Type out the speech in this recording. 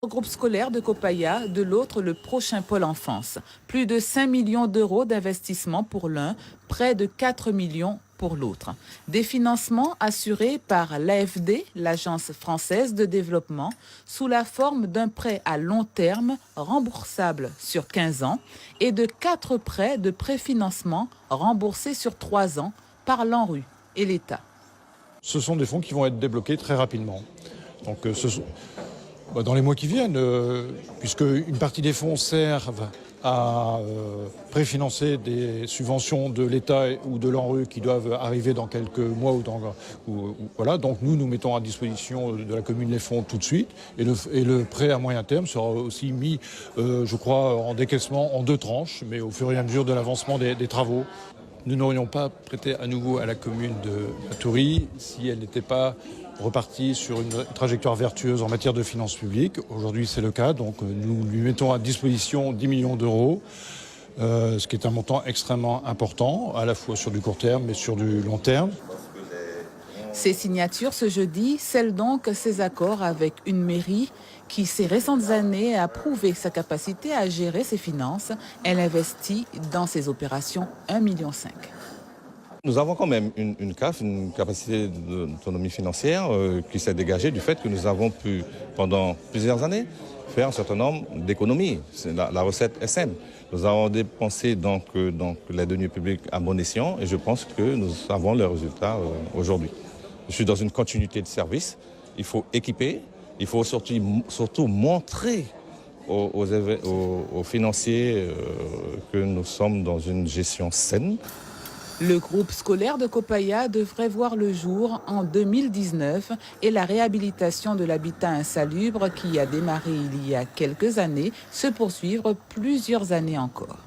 Groupe scolaire de Copaya, de l'autre le prochain pôle enfance. Plus de 5 millions d'euros d'investissement pour l'un, près de 4 millions pour l'autre. Des financements assurés par l'AFD, l'Agence française de développement, sous la forme d'un prêt à long terme remboursable sur 15 ans et de 4 prêts de préfinancement remboursés sur 3 ans par l'ANRU et l'État. Ce sont des fonds qui vont être débloqués très rapidement. Donc, dans les mois qui viennent, puisque une partie des fonds servent à préfinancer des subventions de l'État ou de l'ANRU qui doivent arriver dans quelques mois voilà. Donc nous mettons à disposition de la commune les fonds tout de suite et le prêt à moyen terme sera aussi mis, je crois, en décaissement en 2 tranches, mais au fur et à mesure de l'avancement des travaux. Nous n'aurions pas prêté à nouveau à la commune de Matoury si elle n'était pas repartie sur une trajectoire vertueuse en matière de finances publiques. Aujourd'hui, c'est le cas, donc nous lui mettons à disposition 10 millions d'euros, ce qui est un montant extrêmement important, à la fois sur du court terme mais sur du long terme. Ces signatures ce jeudi scellent donc ces accords avec une mairie qui, ces récentes années, a prouvé sa capacité à gérer ses finances. Elle investit dans ses opérations 1,5 million. Nous avons quand même une CAF, une capacité d'autonomie financière qui s'est dégagée du fait que nous avons pu, pendant plusieurs années, faire un certain nombre d'économies. La recette est simple. Nous avons dépensé donc les deniers publics à bon escient et je pense que nous avons les résultats aujourd'hui. Je suis dans une continuité de service. Il faut équiper, il faut surtout montrer aux financiers que nous sommes dans une gestion saine. Le groupe scolaire de Copaya devrait voir le jour en 2019 et la réhabilitation de l'habitat insalubre qui a démarré il y a quelques années se poursuivre plusieurs années encore.